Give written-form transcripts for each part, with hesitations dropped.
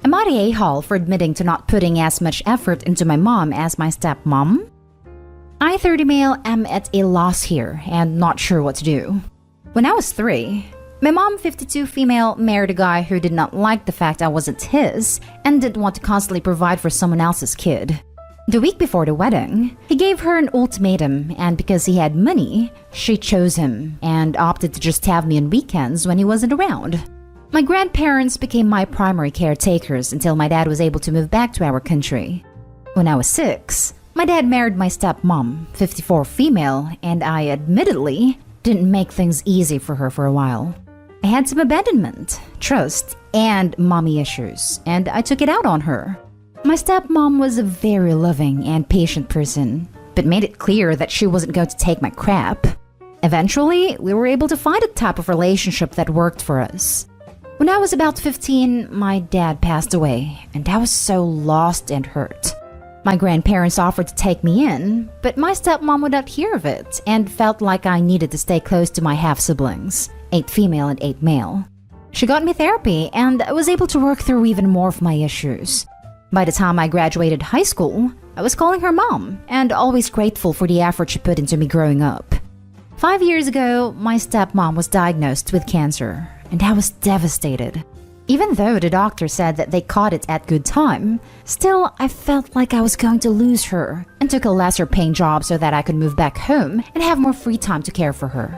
Am I the a-hole for admitting to not putting as much effort into my mom as my stepmom? I, 30 male, am at a loss here and not sure what to do. When I was 3, my mom, 52 female, married a guy who did not like the fact I wasn't his and didn't want to constantly provide for someone else's kid. The week before the wedding, he gave her an ultimatum, and because he had money, she chose him and opted to just have me on weekends when he wasn't around. My grandparents became my primary caretakers until my dad was able to move back to our country. When I was 6, my dad married my stepmom, 54 female, and I admittedly didn't make things easy for her for a while. I had some abandonment, trust, and mommy issues, and I took it out on her. My stepmom was a very loving and patient person, but made it clear that she wasn't going to take my crap. Eventually, we were able to find a type of relationship that worked for us. When I was about 15, my dad passed away, and I was so lost and hurt. My grandparents offered to take me in, but my stepmom would not hear of it and felt like I needed to stay close to my half-siblings, 8 female and 8 male. She got me therapy, and I was able to work through even more of my issues. By the time I graduated high school, I was calling her mom and always grateful for the effort she put into me growing up. 5 years ago, my stepmom was diagnosed with cancer, and I was devastated. Even though the doctor said that they caught it at good time, still I felt like I was going to lose her and took a lesser paying job so that I could move back home and have more free time to care for her.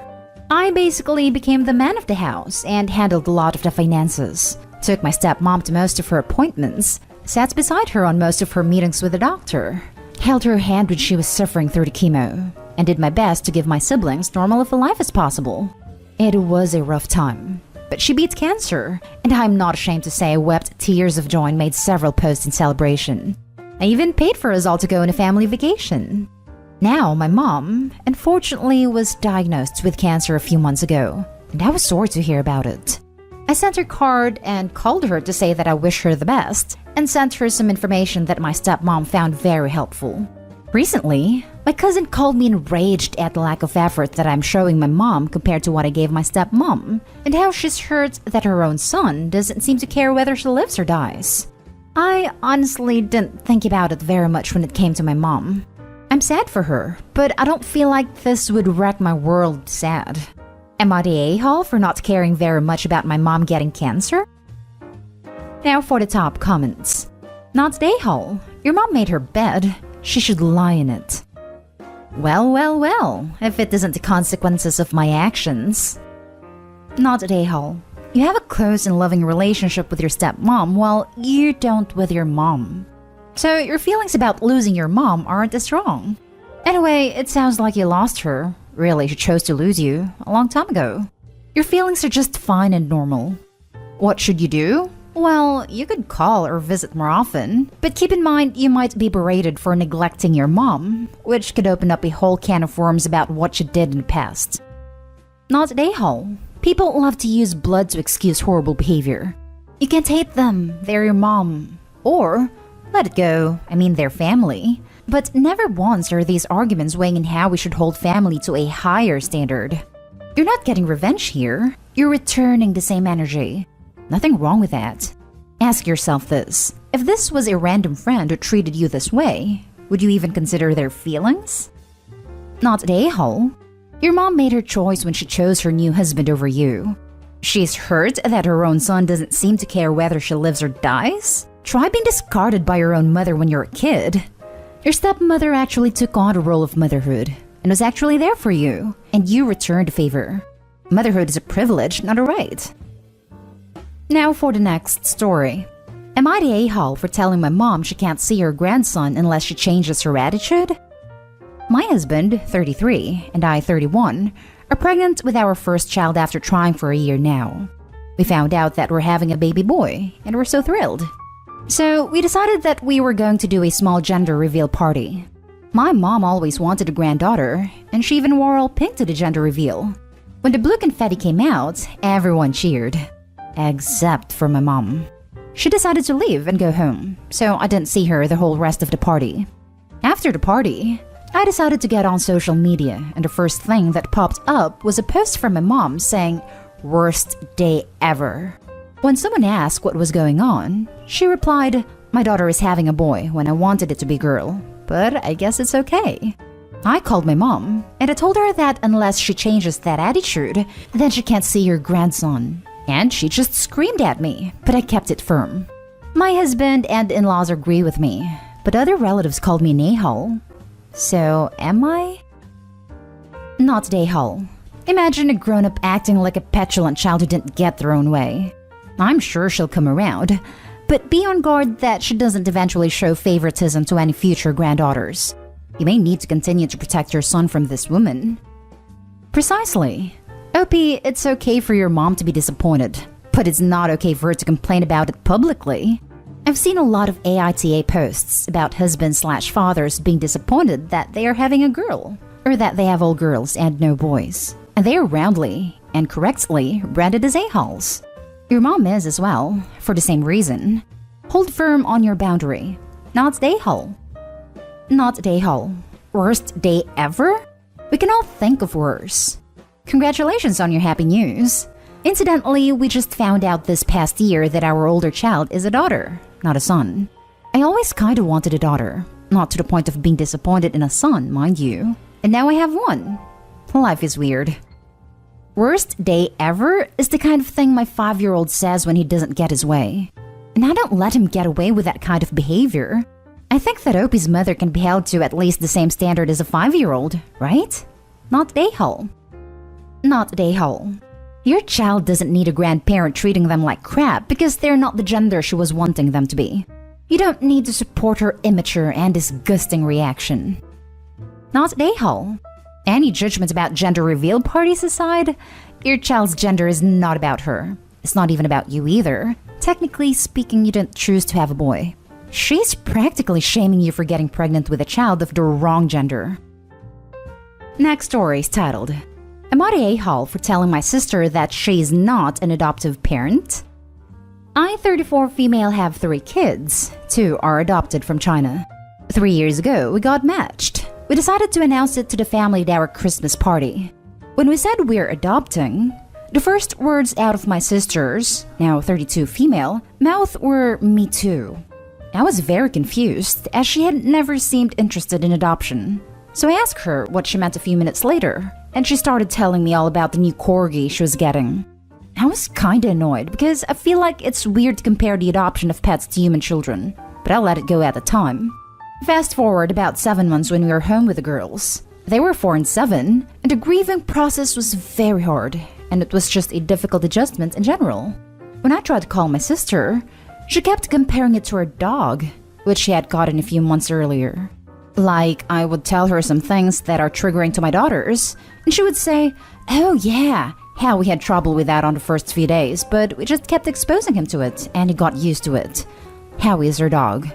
I basically became the man of the house and handled a lot of the finances, took my stepmom to most of her appointments, sat beside her on most of her meetings with the doctor, held her hand when she was suffering through the chemo, and did my best to give my siblings normal of a life as possible. It was a rough time, but she beat cancer, and I'm not ashamed to say I wept tears of joy and made several posts in celebration. I even paid for us all to go on a family vacation. Now, my mom, unfortunately, was diagnosed with cancer a few months ago, and I was sorry to hear about it. I sent her a card and called her to say that I wish her the best, and sent her some information that my stepmom found very helpful. Recently, my cousin called me enraged at the lack of effort that I'm showing my mom compared to what I gave my stepmom, and how she's hurt that her own son doesn't seem to care whether she lives or dies. I honestly didn't think about it very much when it came to my mom. I'm sad for her, but I don't feel like this would wreck my world sad. Am I the a-hole for not caring very much about my mom getting cancer? Now for the top comments. Not the a-hole. Your mom made her bed. She should lie in it. Well, if it isn't the consequences of my actions. Not the a-hole. You have a close and loving relationship with your stepmom while you don't with your mom. So your feelings about losing your mom aren't as strong. Anyway, it sounds like you lost her. Really, she chose to lose you a long time ago. Your feelings are just fine and normal. What should you do? Well, you could call or visit more often, but keep in mind you might be berated for neglecting your mom, which could open up a whole can of worms about what you did in the past. Not an a-hole. People love to use blood to excuse horrible behavior. You can't hate them, they're your mom. Or, let it go, I mean their family. But never once are these arguments weighing in how we should hold family to a higher standard. You're not getting revenge here, you're returning the same energy. Nothing wrong with that. Ask yourself this. If this was a random friend who treated you this way, would you even consider their feelings? Not an a-hole. Your mom made her choice when she chose her new husband over you. She's hurt that her own son doesn't seem to care whether she lives or dies? Try being discarded by your own mother when you're a kid. Your stepmother actually took on the role of motherhood and was actually there for you, and you returned the favor. Motherhood is a privilege, not a right. Now for the next story. Am I the a-hole for telling my mom she can't see her grandson unless she changes her attitude? My husband, 33, and I, 31, are pregnant with our first child after trying for a year now. We found out that we're having a baby boy, and we're so thrilled. So we decided that we were going to do a small gender reveal party. My mom always wanted a granddaughter, and she even wore all pink to the gender reveal. When the blue confetti came out, everyone cheered. Except for my mom. She decided to leave and go home, so I didn't see her the whole rest of the party. After the party, I decided to get on social media, and the first thing that popped up was a post from my mom saying, "Worst day ever." When someone asked what was going on, she replied, "My daughter is having a boy when I wanted it to be girl, but I guess it's okay." I called my mom, and I told her that unless she changes that attitude, then she can't see her grandson. And she just screamed at me, but I kept it firm. My husband and in-laws agree with me, but other relatives called me an a-hole. So, am I? Not an a-hole. Imagine a grown-up acting like a petulant child who didn't get their own way. I'm sure she'll come around, but be on guard that she doesn't eventually show favoritism to any future granddaughters. You may need to continue to protect your son from this woman. Precisely. Opie, it's okay for your mom to be disappointed, but it's not okay for her to complain about it publicly. I've seen a lot of AITA posts about husbands/fathers being disappointed that they are having a girl, or that they have all girls and no boys, and they are roundly and correctly branded as a-holes. Your mom is as well, for the same reason. Hold firm on your boundary. Not a-hole. Not a-hole. Worst day ever? We can all think of worse. Congratulations on your happy news. Incidentally, we just found out this past year that our older child is a daughter, not a son. I always kinda wanted a daughter, not to the point of being disappointed in a son, mind you. And now I have one. Life is weird. Worst day ever is the kind of thing my 5-year-old says when he doesn't get his way. And I don't let him get away with that kind of behavior. I think that Opie's mother can be held to at least the same standard as a 5-year-old, right? Not a-hole. Not a-hole. Your child doesn't need a grandparent treating them like crap because they're not the gender she was wanting them to be. You don't need to support her immature and disgusting reaction. Not a-hole. Any judgments about gender reveal parties aside, your child's gender is not about her. It's not even about you either. Technically speaking, you didn't choose to have a boy. She's practically shaming you for getting pregnant with a child of the wrong gender. Next story is titled, "Am I the a-hole for telling my sister that she's not an adoptive parent?" I, 34 female, have 3 kids. 2 are adopted from China. 3 years ago, we got matched. We decided to announce it to the family at our Christmas party. When we said we're adopting, the first words out of my sister's, now 32 female, mouth were "me too." I was very confused, as she had never seemed interested in adoption. So I asked her what she meant a few minutes later, and she started telling me all about the new corgi she was getting. I was kinda annoyed because I feel like it's weird to compare the adoption of pets to human children, but I let it go at the time. Fast forward about 7 months when we were home with the girls. They were 4 and 7, and the grieving process was very hard, and it was just a difficult adjustment in general. When I tried to call my sister, she kept comparing it to her dog, which she had gotten a few months earlier. Like, I would tell her some things that are triggering to my daughters, and she would say, "Oh yeah, how we had trouble with that on the first few days, but we just kept exposing him to it, and he got used to it. Howie is her dog."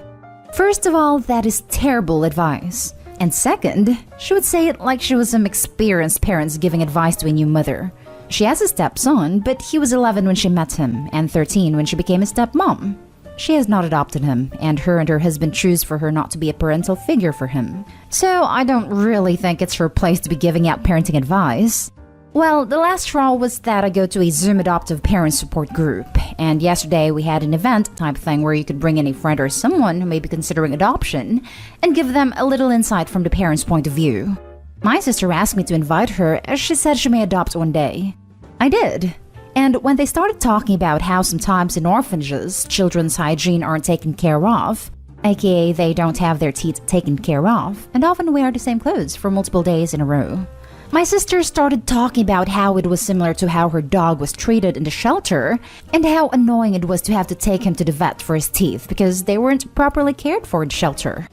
First of all, that is terrible advice. And second, she would say it like she was some experienced parents giving advice to a new mother. She has a stepson, but he was 11 when she met him, and 13 when she became a stepmom. She has not adopted him, and her husband choose for her not to be a parental figure for him. So I don't really think it's her place to be giving out parenting advice. Well, the last straw was that I go to a Zoom adoptive parent support group, and yesterday we had an event type thing where you could bring in a friend or someone who may be considering adoption and give them a little insight from the parent's point of view. My sister asked me to invite her as she said she may adopt one day. I did. And when they started talking about how sometimes in orphanages, children's hygiene aren't taken care of, aka they don't have their teeth taken care of, and often wear the same clothes for multiple days in a row, my sister started talking about how it was similar to how her dog was treated in the shelter, and how annoying it was to have to take him to the vet for his teeth because they weren't properly cared for in the shelter.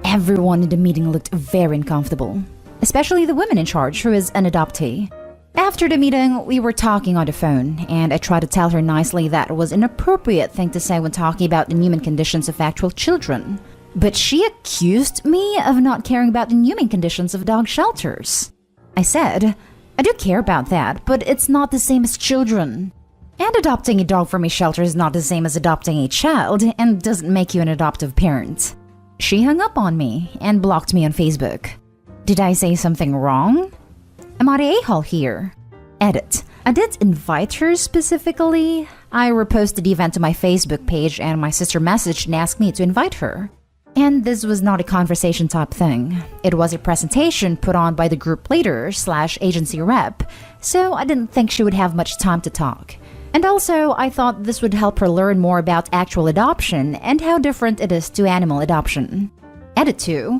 Everyone in the meeting looked very uncomfortable, especially the woman in charge, who is an adoptee. After the meeting, we were talking on the phone, and I tried to tell her nicely that it was an inappropriate thing to say when talking about the human conditions of actual children. But she accused me of not caring about the human conditions of dog shelters. I said, "I do care about that, but it's not the same as children. And adopting a dog from a shelter is not the same as adopting a child, and doesn't make you an adoptive parent." She hung up on me and blocked me on Facebook. Did I say something wrong? Am I the a-hole here? Edit. I did invite her specifically. I reposted the event to my Facebook page and my sister messaged and asked me to invite her. And this was not a conversation type thing. It was a presentation put on by the group leader / agency rep, so I didn't think she would have much time to talk. And also, I thought this would help her learn more about actual adoption and how different it is to animal adoption. Edit 2.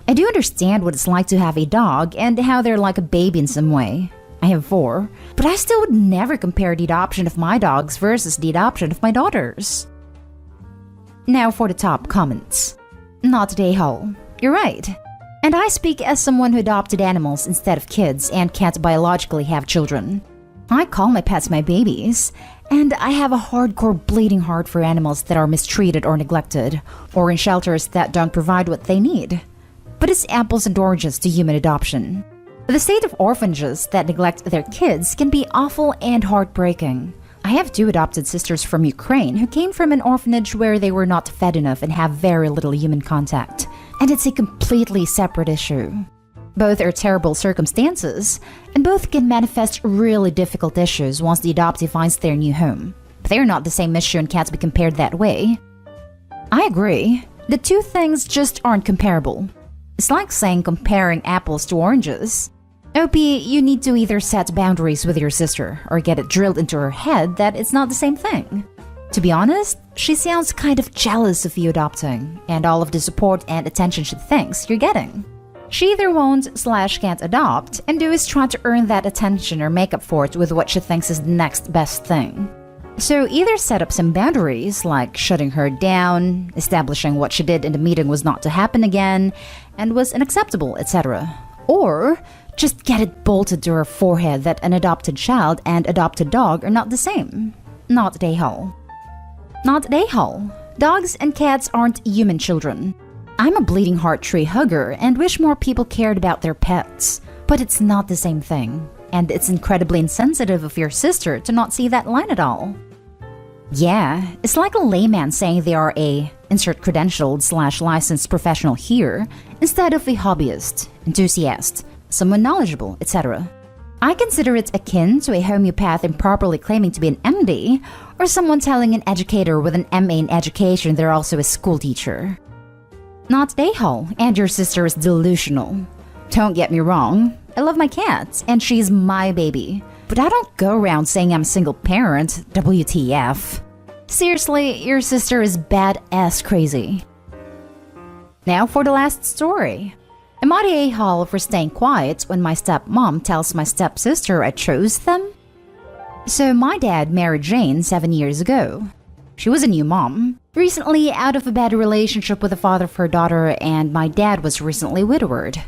I do understand what it's like to have a dog and how they're like a baby in some way. I have 4, but I still would never compare the adoption of my dogs versus the adoption of my daughters. Now for the top comments. Not today, Hull. You're right. And I speak as someone who adopted animals instead of kids and can't biologically have children. I call my pets my babies, and I have a hardcore bleeding heart for animals that are mistreated or neglected, or in shelters that don't provide what they need. But it's apples and oranges to human adoption. The state of orphanages that neglect their kids can be awful and heartbreaking. I have 2 adopted sisters from Ukraine who came from an orphanage where they were not fed enough and have very little human contact. And it's a completely separate issue. Both are terrible circumstances, and both can manifest really difficult issues once the adoptee finds their new home. But they're not the same issue and can't be compared that way. I agree. The 2 things just aren't comparable. It's like saying comparing apples to oranges. OP, you need to either set boundaries with your sister or get it drilled into her head that it's not the same thing. To be honest, she sounds kind of jealous of you adopting and all of the support and attention she thinks you're getting. She either won't / can't adopt and is trying to earn that attention or make up for it with what she thinks is the next best thing. So either set up some boundaries like shutting her down, establishing what she did in the meeting was not to happen again and was unacceptable, etc. Or just get it bolted to her forehead that an adopted child and adopted dog are not the same. Not they Hull. Not they Hull. Dogs and cats aren't human children. I'm a bleeding heart tree hugger and wish more people cared about their pets. But it's not the same thing. And it's incredibly insensitive of your sister to not see that line at all. Yeah, it's like a layman saying they are a insert credentialed / licensed professional here instead of a hobbyist, enthusiast, someone knowledgeable, etc. I consider it akin to a homeopath improperly claiming to be an MD or someone telling an educator with an MA in education they're also a school teacher. Not they Hull, and your sister is delusional. Don't get me wrong, I love my cat and she's my baby, but I don't go around saying I'm a single parent, WTF. Seriously, your sister is badass crazy. Now for the last story. Am I the a-hole for staying quiet when my stepmom tells my stepsister I chose them? So my dad married Jane 7 years ago. She was a new mom, recently out of a bad relationship with the father of her daughter, and my dad was recently widowed.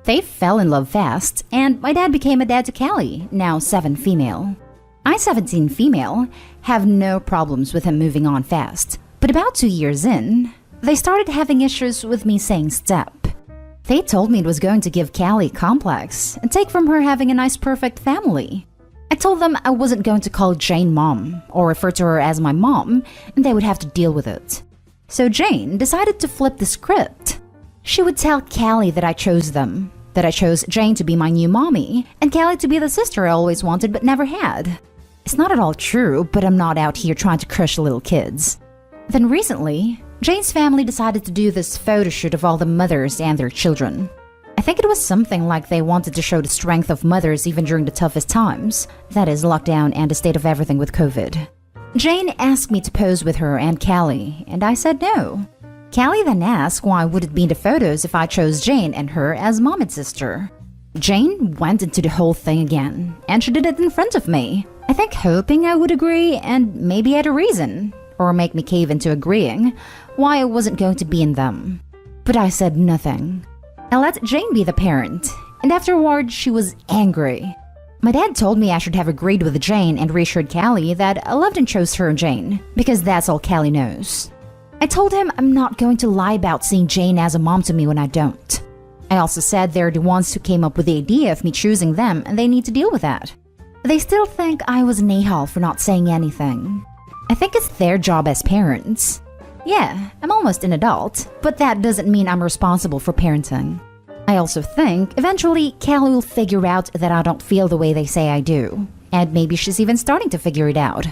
They fell in love fast, and my dad became a dad to Callie, now 7 female. I, 17 female, have no problems with him moving on fast. But about 2 years in, they started having issues with me saying step. They told me it was going to give Callie complex and take from her having a nice perfect family. I told them I wasn't going to call Jane mom or refer to her as my mom, and they would have to deal with it. So Jane decided to flip the script. She would tell Callie that I chose them, that I chose Jane to be my new mommy, and Callie to be the sister I always wanted but never had. It's not at all true, but I'm not out here trying to crush little kids. Then recently, Jane's family decided to do this photo shoot of all the mothers and their children. I think it was something like they wanted to show the strength of mothers even during the toughest times, that is, lockdown and the state of everything with COVID. Jane asked me to pose with her and Callie, and I said no. Callie then asked why would it be in the photos if I chose Jane and her as mom and sister. Jane went into the whole thing again, and she did it in front of me. I think hoping I would agree and maybe had a reason, or make me cave into agreeing, why I wasn't going to be in them. But I said nothing. I let Jane be the parent, and afterward she was angry. My dad told me I should have agreed with Jane and reassured Callie that I loved and chose her and Jane, because that's all Callie knows. I told him I'm not going to lie about seeing Jane as a mom to me when I don't. I also said they're the ones who came up with the idea of me choosing them and they need to deal with that. They still think I was an a-hole for not saying anything. I think it's their job as parents. Yeah, I'm almost an adult, but that doesn't mean I'm responsible for parenting. I also think eventually Callie will figure out that I don't feel the way they say I do. And maybe she's even starting to figure it out.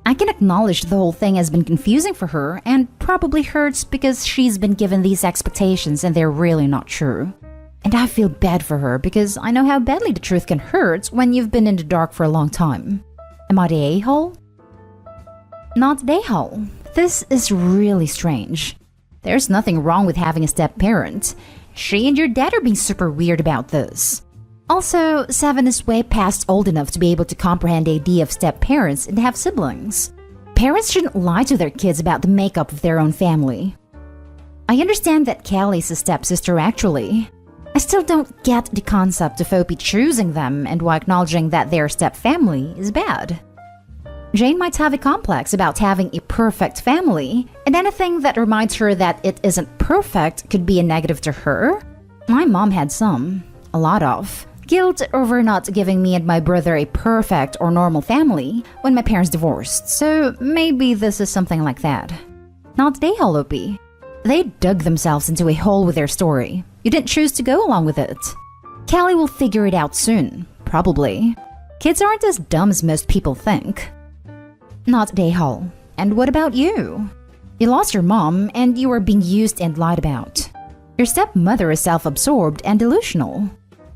I can acknowledge the whole thing has been confusing for her and probably hurts because she's been given these expectations and they're really not true. And I feel bad for her because I know how badly the truth can hurt when you've been in the dark for a long time. Am I the a-hole? Not the a-hole. This is really strange. There's nothing wrong with having a step-parent. She and your dad are being super weird about this. Also, 7 is way past old enough to be able to comprehend the idea of step-parents and have siblings. Parents shouldn't lie to their kids about the makeup of their own family. I understand that Callie's a stepsister actually. I still don't get the concept of Opie choosing them and why acknowledging that they're step-family is bad. Jane might have a complex about having a perfect family, and anything that reminds her that it isn't perfect could be a negative to her. My mom had some. A lot of. Guilt over not giving me and my brother a perfect or normal family when my parents divorced, so maybe this is something like that. Not they, Opie. They dug themselves into a hole with their story. You didn't choose to go along with it. Callie will figure it out soon, probably. Kids aren't as dumb as most people think. Not Dayhall. And what about you? You lost your mom and you were being used and lied about. Your stepmother is self-absorbed and delusional.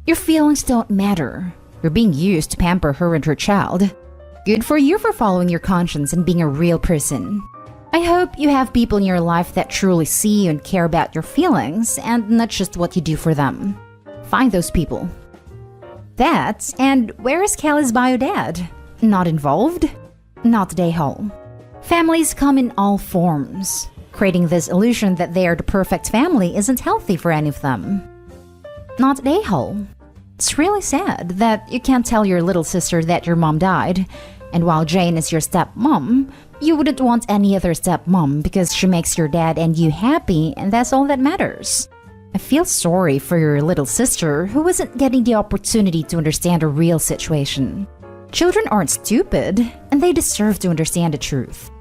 Your feelings don't matter. You're being used to pamper her and her child. Good for you for following your conscience and being a real person. I hope you have people in your life that truly see you and care about your feelings and not just what you do for them. Find those people. That, and where is Callie's bio dad? Not involved? Not Dayhall. Families come in all forms. Creating this illusion that they are the perfect family isn't healthy for any of them. Not Dayhall. It's really sad that you can't tell your little sister that your mom died, and while Jane is your stepmom, you wouldn't want any other stepmom because she makes your dad and you happy, and that's all that matters. I feel sorry for your little sister who isn't getting the opportunity to understand a real situation. Children aren't stupid, and they deserve to understand the truth.